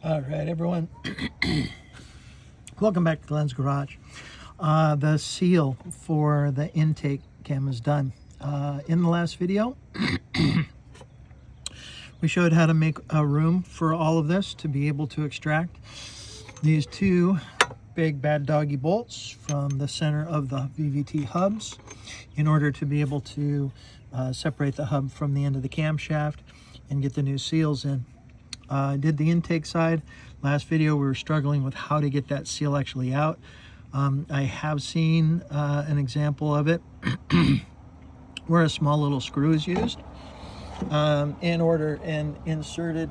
All right, everyone. Welcome back to Glenn's Garage. The seal for the intake cam is done. In the last video, we showed how to make a room for all of this to be able to extract these two big bad doggy bolts from the center of the VVT hubs in order to be able to separate the hub from the end of the camshaft and get the new seals in. I did the intake side. Last video we were struggling with how to get that seal actually out. I have seen an example of it where a small little screw is used in order and inserted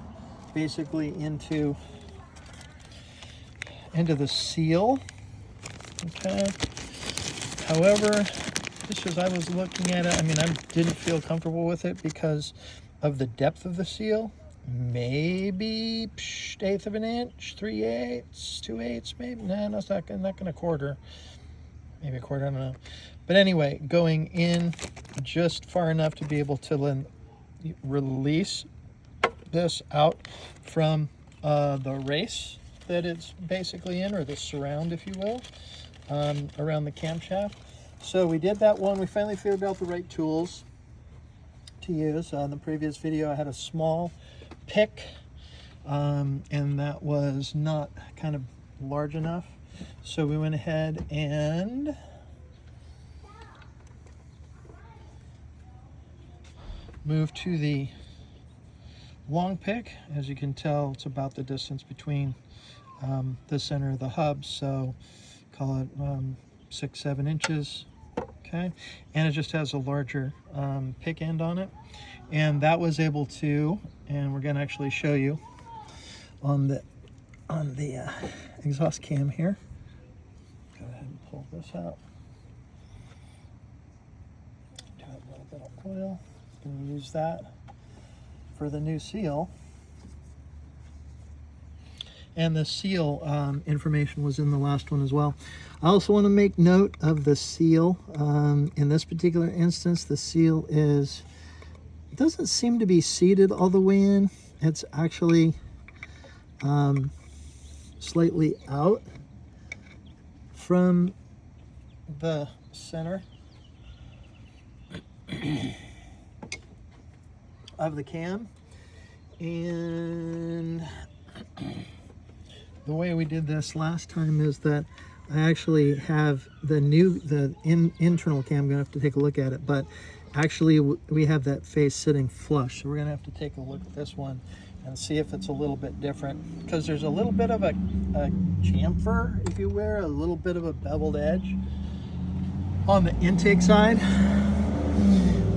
basically into the seal. Okay. However, just as I was looking at it, I mean, I didn't feel comfortable with it because of the depth of the seal. Maybe 1/8 of an inch, 3/8, 2/8, maybe. No, it's not gonna quarter. Maybe a quarter, I don't know. But anyway, going in just far enough to be able to then release this out from the race that it's basically in, or the surround, if you will, around the camshaft. So we did that one. We finally figured out the right tools to use. In the previous video, I had a small pick, and that was not kind of large enough. So we went ahead and moved to the long pick. As you can tell, it's about the distance between the center of the hub, so call it 6-7 inches. Okay, and it just has a larger pick end on it, and that was able to, and we're going to actually show you on the exhaust cam here. Go ahead and pull this out. Do a little bit of oil. Going to use that for the new seal. And the seal information was in the last one as well. I also want to make note of the seal. In this particular instance, the seal doesn't seem to be seated all the way in. It's actually slightly out from the center of the cam. And the way we did this last time is that I actually have the internal cam. I'm gonna have to take a look at it, but actually we have that face sitting flush. So we're gonna have to take a look at this one and see if it's a little bit different, because there's a little bit of a chamfer, if you will, a little bit of a beveled edge on the intake side.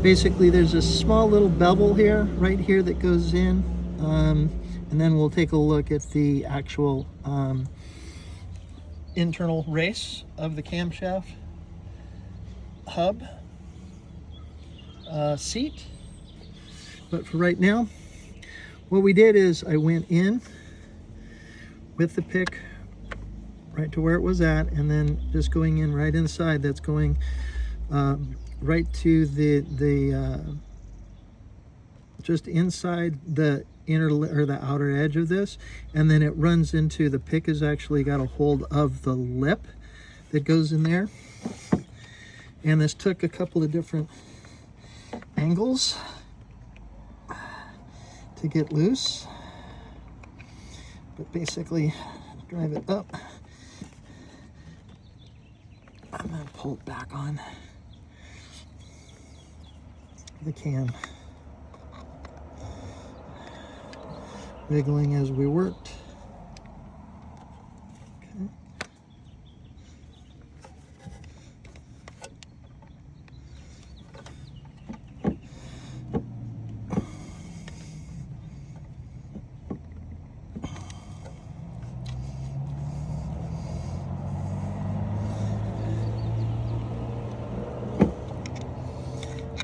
Basically, there's a small little bevel here, right here, that goes in. And then we'll take a look at the actual internal race of the camshaft hub seat. But for right now, what we did is I went in with the pick right to where it was at, and then just going in right inside, that's going right to the just inside the inner or the outer edge of this, and then it runs into the pick has actually got a hold of the lip that goes in there. And this took a couple of different angles to get loose, but basically drive it up. I'm going to pull it back on the cam, wiggling as we worked. Okay.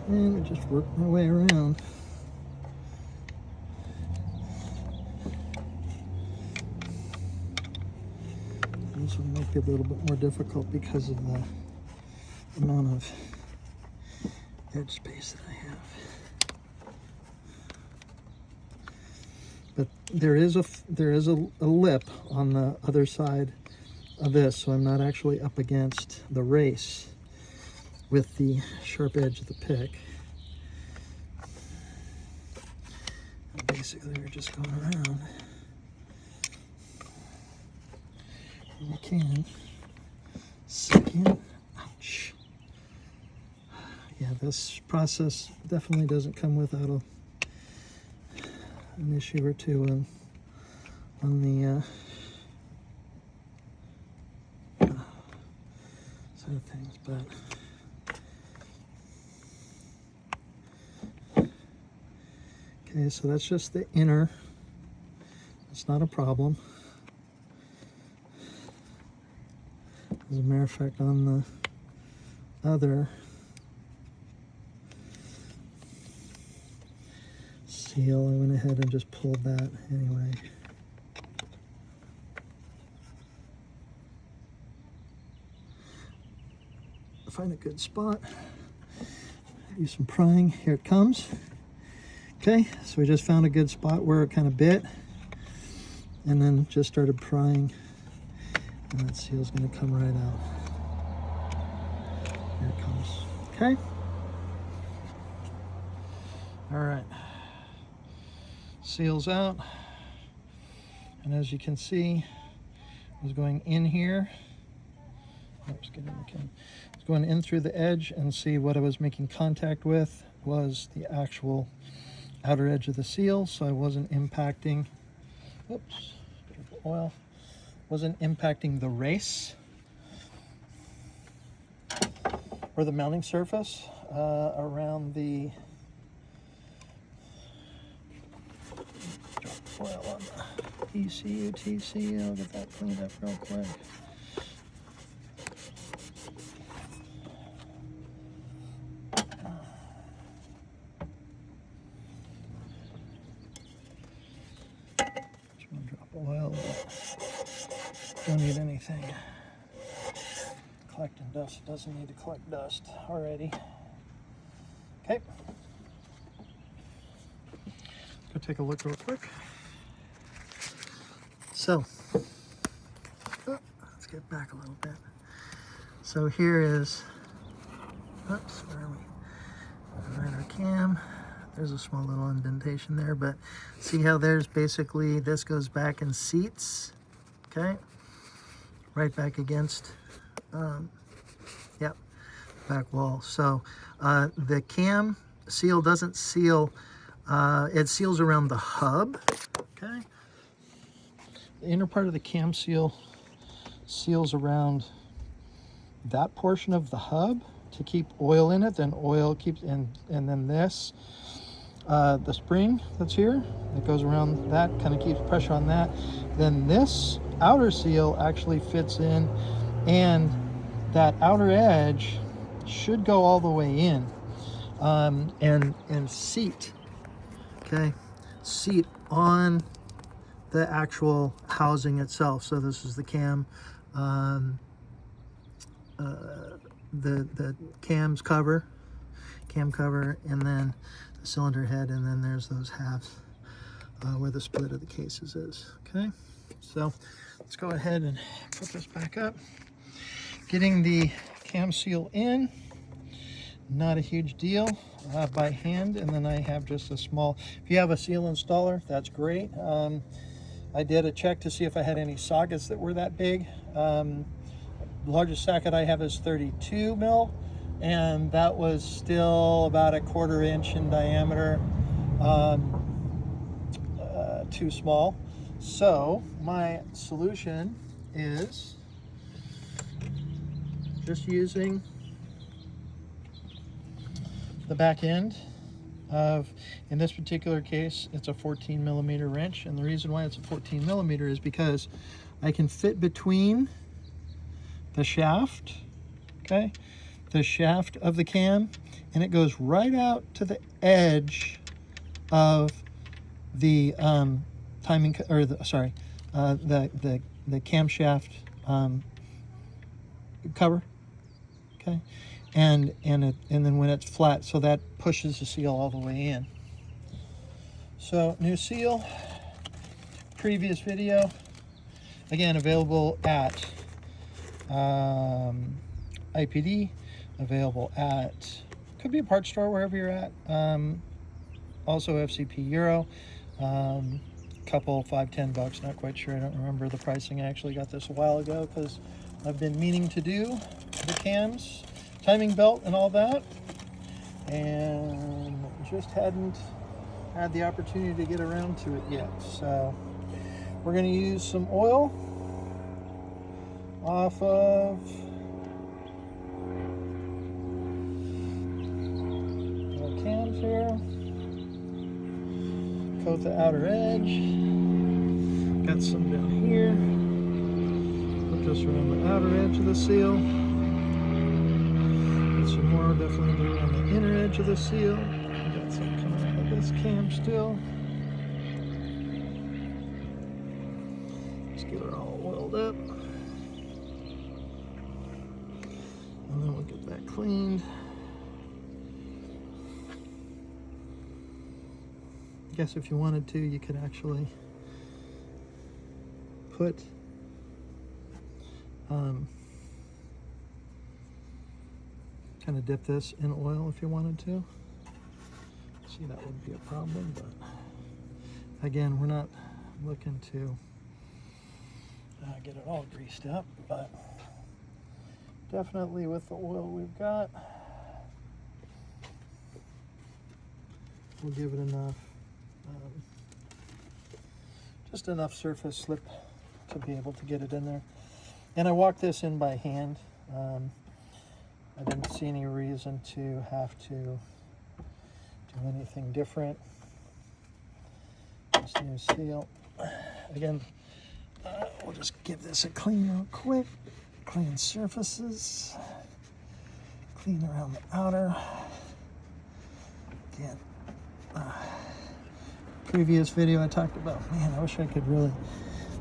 And I just worked my way around. This one might be a little bit more difficult because of the amount of edge space that I have. but there is a lip on the other side of this, so I'm not actually up against the race with the sharp edge of the pick. And basically, we're just going around. You can suck in. Ouch. Yeah, this process definitely doesn't come without an issue or two on the side of things, but okay, so that's just the inner. It's not a problem. As a matter of fact, on the other seal, I went ahead and just pulled that anyway. Find a good spot. Do some prying. Here it comes. Okay, so we just found a good spot where it kind of bit, and then just started prying, and that seal's going to come right out. Here it comes. Okay. All right. Seals out, and as you can see, I was going in here. Oops, get in the can. I was going in through the edge, and see what I was making contact with was the actual outer edge of the seal, so I wasn't impacting. Oops, bit of oil. Wasn't impacting the race or the mounting surface around the oil on the ECU, TCU. I'll get that cleaned up real quick. Just one drop of oil, but don't need anything collecting dust. It doesn't need to collect dust already. Okay. Go take a look real quick. So, let's get back a little bit. So here is, oops, where are we? Right, our cam. There's a small little indentation there, but see how there's basically, this goes back and seats, okay? Right back against, yep, back wall. So the cam seal doesn't seal, it seals around the hub, okay? The inner part of the cam seal seals around that portion of the hub to keep oil in it. Then oil keeps, and then this, the spring that's here, that goes around that, kind of keeps pressure on that. Then this outer seal actually fits in, and that outer edge should go all the way in, and seat, okay, seat on the actual housing itself. So this is the cam, the cam cover, and then the cylinder head, and then there's those halves where the split of the cases is. Okay, so let's go ahead and put this back up. Getting the cam seal in, not a huge deal, by hand, and then I have just a small, if you have a seal installer, that's great. I did a check to see if I had any sockets that were that big. The largest socket I have is 32 mil, and that was still about a 1/4 inch in diameter, too small. So my solution is just using the back end of, in this particular case, it's a 14 millimeter wrench, and the reason why it's a 14 millimeter is because I can fit between the shaft, okay, the shaft of the cam, and it goes right out to the edge of the timing, or the, sorry, the camshaft cover, okay, and then when it's flat, so that pushes the seal all the way in. So new seal, previous video. Again, available at IPD, available at, could be a parts store wherever you're at. Also FCP Euro, couple $5-10, not quite sure. I don't remember the pricing. I actually got this a while ago because I've been meaning to do the cams, timing belt and all that, and just hadn't had the opportunity to get around to it yet. So we're going to use some oil off of the cams here. Coat the outer edge. Got some down here. Put this around the outer edge of the seal. Got some more definitely around the inner edge of the seal. Got some coming out of this cam still. Let's get her all oiled up. And then we'll get that cleaned. I guess if you wanted to, you could actually put kind of dip this in oil if you wanted to. See, that wouldn't be a problem, but again, we're not looking to get it all greased up, but definitely with the oil we've got, we'll give it enough, just enough surface slip to be able to get it in there. And I walked this in by hand. I didn't see any reason to have to do anything different. This new seal. Again, we'll just give this a clean real quick. Clean surfaces. Clean around the outer. Again, previous video I talked about, man, I wish I could really,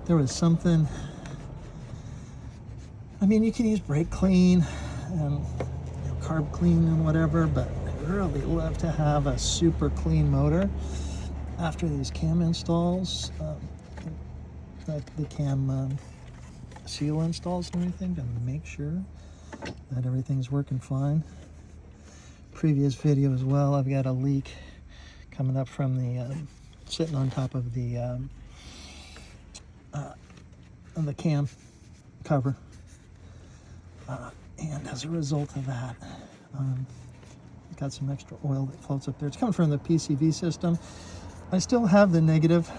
there was something, I mean, you can use brake clean and carb clean and whatever, but I'd really love to have a super clean motor after these cam installs, like the cam seal installs and everything, to make sure that everything's working fine. Previous video as well, I've got a leak coming up from the sitting on top of the cam cover, and as a result of that, got some extra oil that floats up there. It's coming from the PCV system. I still have the negative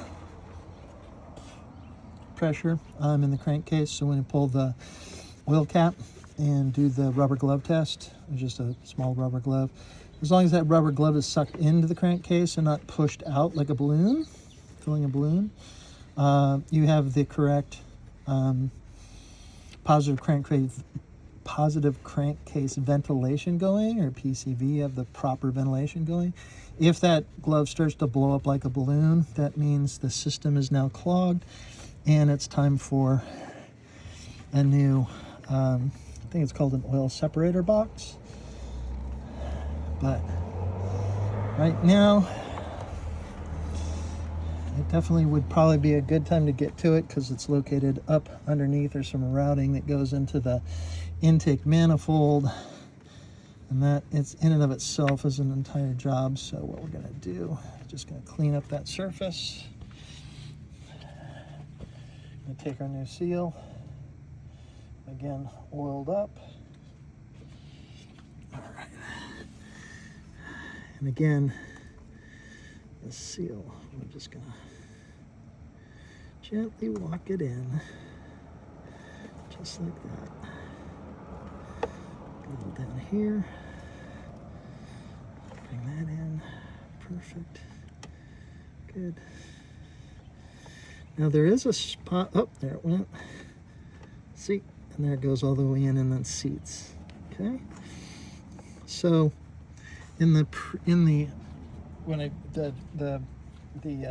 pressure in the crankcase, so when you pull the oil cap and do the rubber glove test, just a small rubber glove, as long as that rubber glove is sucked into the crankcase and not pushed out like a balloon, filling a balloon, you have the correct positive crankcase ventilation going, or PCV, you have the proper ventilation going. If that glove starts to blow up like a balloon, that means the system is now clogged and it's time for a new, I think it's called an oil separator box. But right now, it definitely would probably be a good time to get to it because it's located up underneath. There's some routing that goes into the intake manifold, and that it's in and of itself is an entire job. So what we're going to do, just going to clean up that surface. Going to take our new seal, again oiled up. All right. And again, the seal, we're just gonna gently walk it in, just like that. A little down here, bring that in, perfect, good. Now there is a spot, oh, there it went, see, and there it goes all the way in and then seats, okay? So, the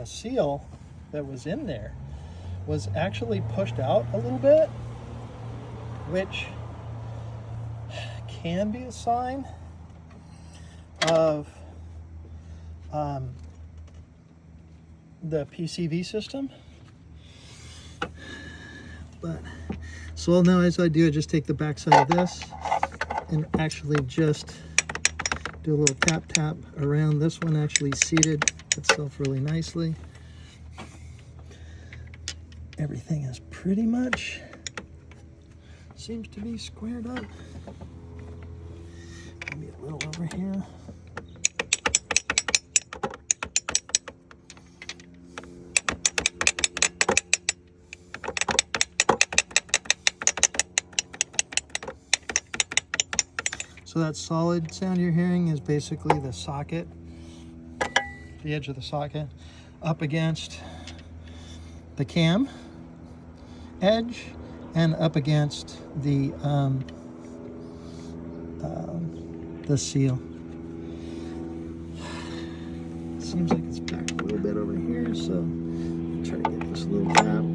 seal that was in there was actually pushed out a little bit, which can be a sign of the PCV system. But so now as I do, I just take the back side of this and actually just do a little tap tap around. This one actually seated itself really nicely. Everything is pretty much seems to be squared up. Maybe a little over here. So that solid sound you're hearing is basically the socket, the edge of the socket, up against the cam edge and up against the seal. Seems like it's back a little bit over here, so I'll try to get this little tap.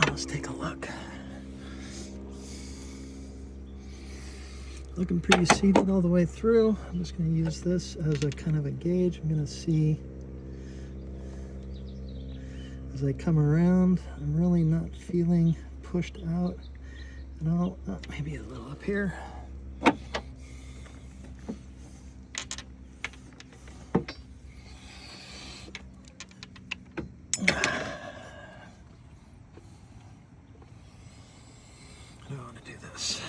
Let's take a look. Looking pretty seated all the way through. I'm just going to use this as a kind of a gauge. I'm going to see as I come around. I'm really not feeling pushed out at all. Maybe a little up here. I want to do this.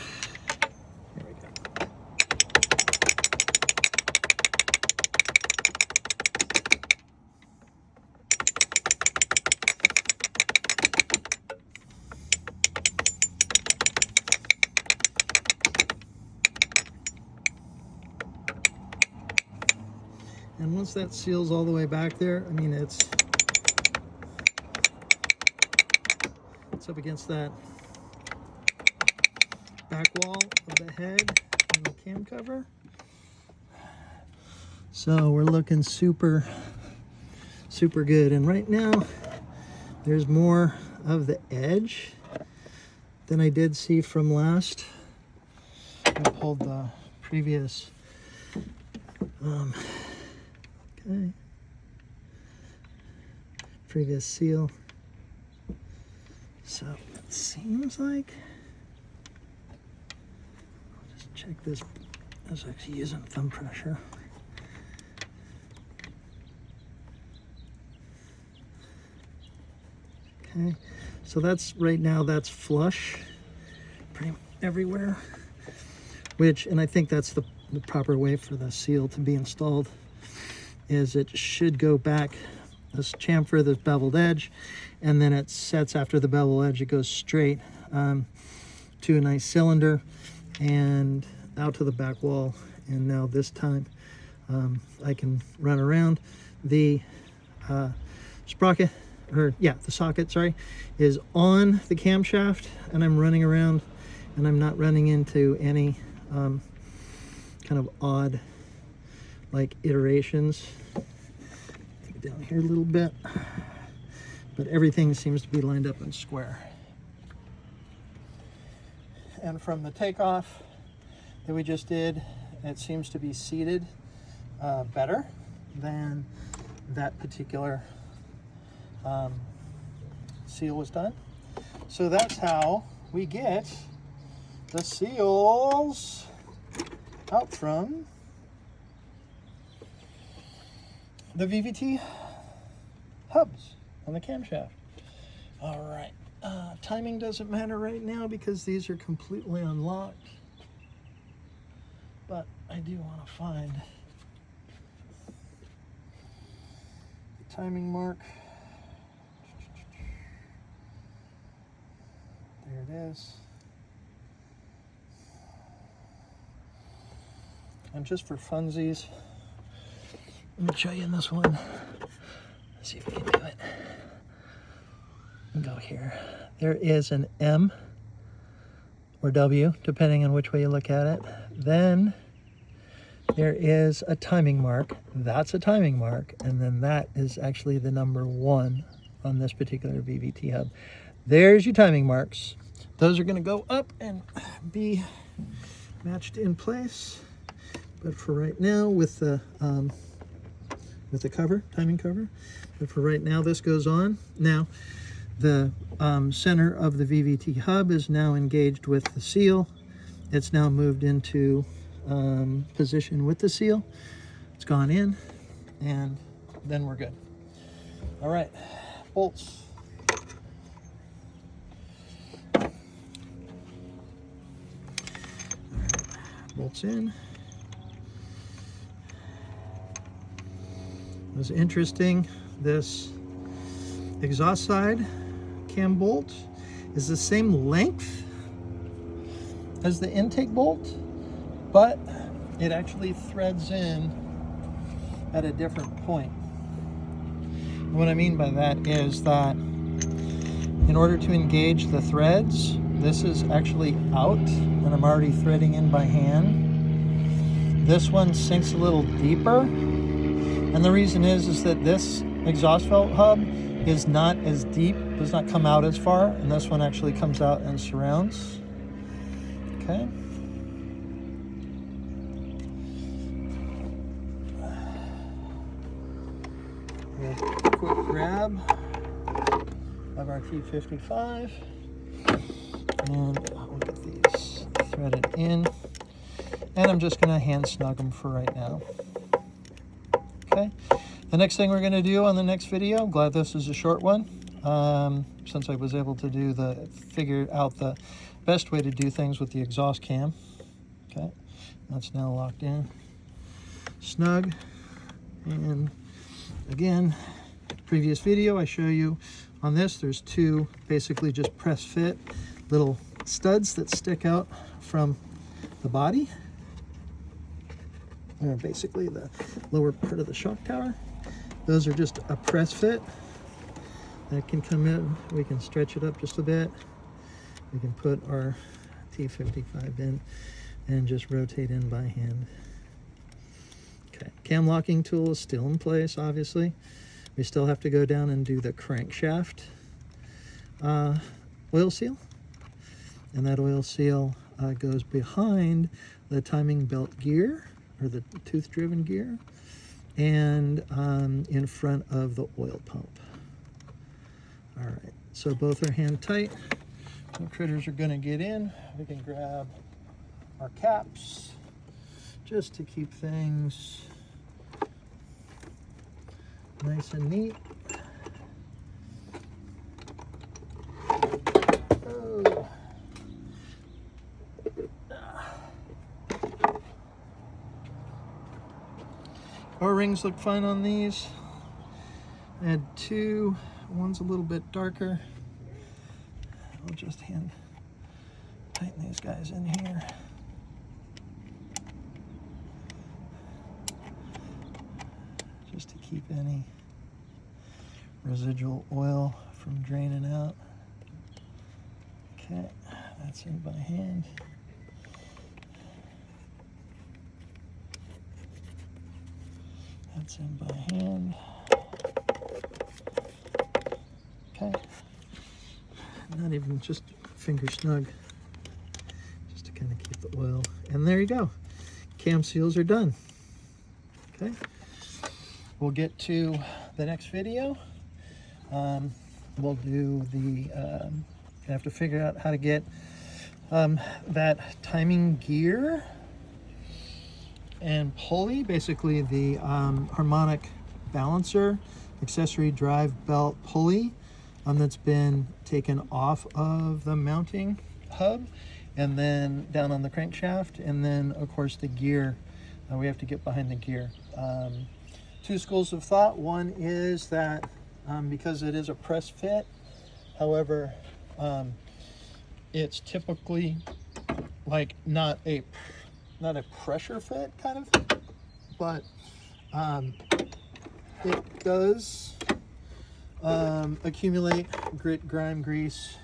Here we go. And once that seals all the way back there, I mean, it's up against that back wall of the head and the cam cover. So we're looking super good. And right now there's more of the edge than I did see from last. I pulled the previous previous seal. So it seems like, I'll just check this. I was actually using thumb pressure. Okay, so that's right now, that's flush pretty much everywhere, which, and I think that's the proper way for the seal to be installed, is it should go back this chamfer, this beveled edge, and then it sets after the bevel edge. It goes straight to a nice cylinder and out to the back wall. And now this time I can run around. The sprocket, or yeah, the socket, sorry, is on the camshaft, and I'm running around, and I'm not running into any kind of odd like iterations. Down here a little bit, but everything seems to be lined up and square. And from the takeoff that we just did, it seems to be seated better than that particular seal was done. So that's how we get the seals out from the VVT hubs on the camshaft. All right, timing doesn't matter right now because these are completely unlocked, but I do want to find the timing mark. There it is. And just for funsies, let me show you in this one. Let's see if we can do it. Go here. There is an M or W, depending on which way you look at it. Then there is a timing mark. That's a timing mark, and then that is actually the number 1 on this particular VVT hub. There's your timing marks. Those are going to go up and be matched in place. But for right now, with the cover, timing cover. But for right now, this goes on. Now, the center of the VVT hub is now engaged with the seal. It's now moved into position with the seal. It's gone in, and then we're good. All right, bolts. Bolts in. It was interesting. This exhaust side cam bolt is the same length as the intake bolt, but it actually threads in at a different point. And what I mean by that is that in order to engage the threads, this is actually out, and I'm already threading in by hand. This one sinks a little deeper, and the reason is that this exhaust valve hub is not as deep, does not come out as far, and this one actually comes out and surrounds. Okay. A quick grab of our T55, and we'll get these threaded in, and I'm just going to hand snug them for right now. Okay, the next thing we're going to do on the next video, I'm glad this is a short one, since I was able to figure out the best way to do things with the exhaust cam. Okay, that's now locked in, snug, and again, previous video I show you on this, there's 2 basically just press fit little studs that stick out from the body. They're basically the lower part of the shock tower. Those are just a press fit that can come in. We can stretch it up just a bit. We can put our T55 in and just rotate in by hand. Okay, cam locking tool is still in place, obviously. We still have to go down and do the crankshaft oil seal. And that oil seal goes behind the timing belt gear, or the tooth-driven gear, and in front of the oil pump. All right, so both are hand tight. The critters are gonna get in. We can grab our caps just to keep things nice and neat. Oh. O-rings look fine on these. I had 2. One's a little bit darker. I'll just hand tighten these guys in here. Just to keep any residual oil from draining out. Okay, that's in by hand. That's in by hand. Okay. Not even just finger snug. Just to kind of keep the oil. And there you go. Cam seals are done. Okay. We'll get to the next video. We'll do the, I have to figure out how to get that timing gear and pulley, basically the harmonic balancer accessory drive belt pulley that's been taken off of the mounting hub and then down on the crankshaft, and then of course the gear. We have to get behind the gear. 2 schools of thought. One is that because it is a press fit, however, it's typically like not a pressure fit kind of, but it does accumulate grit, grime, grease,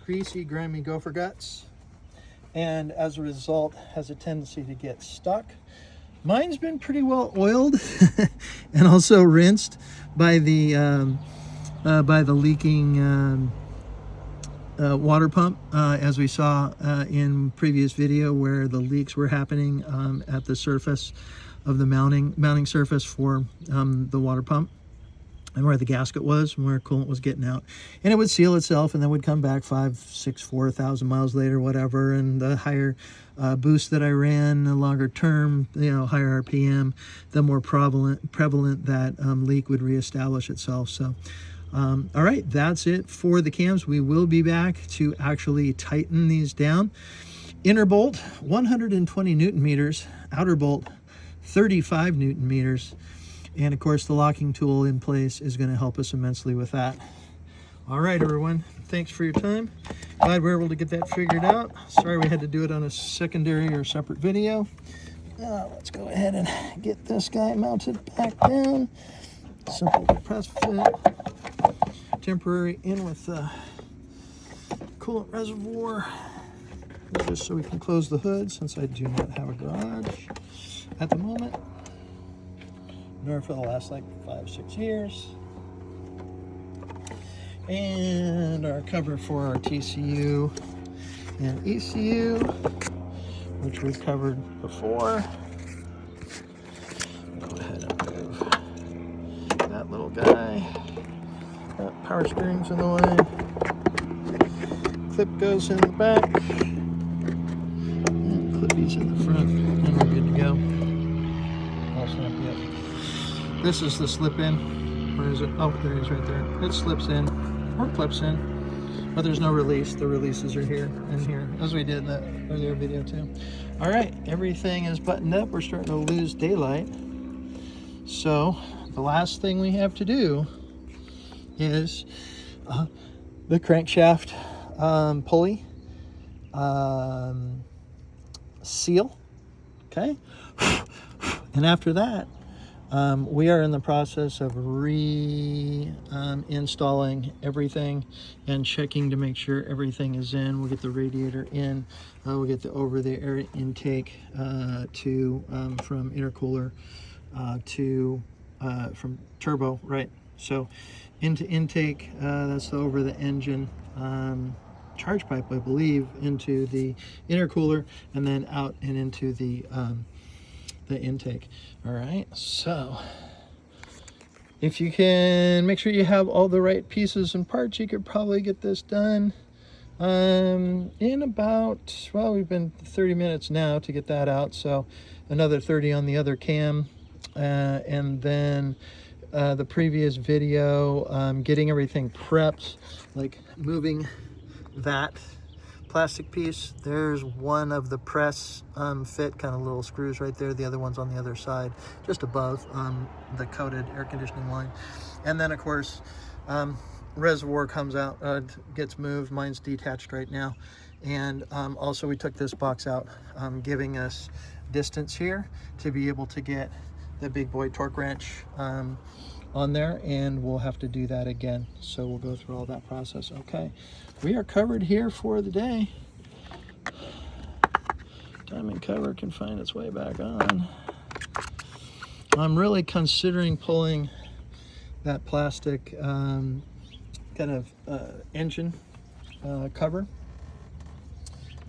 greasy, grimy gopher guts, and as a result has a tendency to get stuck. Mine's been pretty well oiled and also rinsed by the leaking water pump, as we saw in previous video, where the leaks were happening at the surface of the mounting surface for the water pump, and where the gasket was and where coolant was getting out, and it would seal itself and then would come back 5, 6, 4,000 miles later, whatever. And the higher boost that I ran, the longer term, higher RPM, the more prevalent that leak would reestablish itself. So all right, that's it for the cams. We will be back to actually tighten these down. Inner bolt 120 Newton meters, outer bolt 35 Newton meters. And of course, the locking tool in place is going to help us immensely with that. All right, everyone. Thanks for your time. Glad we were able to get that figured out. Sorry we had to do it on a secondary or separate video. Let's go ahead and get this guy mounted back down. Simple press fit. Temporary in with the coolant reservoir. Just so we can close the hood, since I do not have a garage at the moment, nor for the last like 5, 6 years. And our cover for our TCU and ECU, which we've covered before. Go ahead and move that little guy. That power steering's in the way. Clip goes in the back. And clippies in the front. And we're good to go. All snappy up. This is the slip in. Where is it? Oh, there it is right there. It slips in or clips in, but there's no release. The releases are here and here, as we did in that earlier video too. All right, everything is buttoned up. We're starting to lose daylight. So the last thing we have to do is the crankshaft pulley seal. Okay, and after that, we are in the process of reinstalling everything and checking to make sure everything is in. We'll get the radiator in. We'll get the over-the-air intake from intercooler from turbo, right? So into intake, that's the over-the-engine charge pipe, I believe, into the intercooler, and then out and into the intake. All right, so if you can make sure you have all the right pieces and parts, you could probably get this done in about, well, we've been 30 minutes now to get that out, so another 30 on the other cam, and then the previous video, getting everything prepped, like moving that plastic piece. There's one of the press fit kind of little screws right there. The other one's on the other side, just above the coated air conditioning line. And then of course, reservoir comes out, gets moved. Mine's detached right now. And also we took this box out, giving us distance here to be able to get the big boy torque wrench on there, and we'll have to do that again. So we'll go through all that process. Okay, we are covered here for the day. Timing cover can find its way back on. I'm really considering pulling that plastic kind of engine cover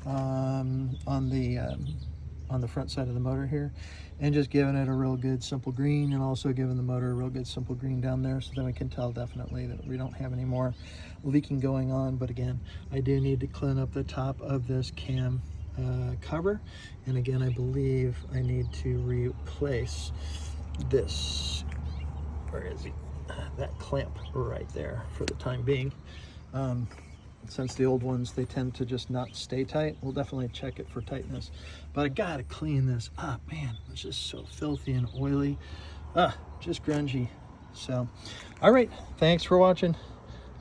on the front side of the motor here, and just giving it a real good simple green, and also giving the motor a real good simple green down there, so then we can tell definitely that we don't have any more leaking going on. But again, I do need to clean up the top of this cam cover, and again, I believe I need to replace this, where is he, that clamp right there for the time being. Since the old ones, they tend to just not stay tight. We'll definitely check it for tightness, but I gotta clean this up, man. It's just so filthy and oily, just grungy. So all right, thanks for watching.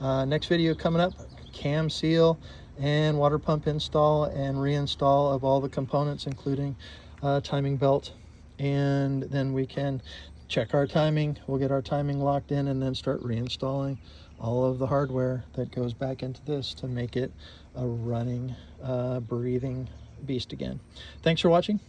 Next video coming up, cam seal and water pump install and reinstall of all the components, including timing belt, and then we can check our timing. We'll get our timing locked in and then start reinstalling all of the hardware that goes back into this to make it a running, breathing beast again. Thanks for watching.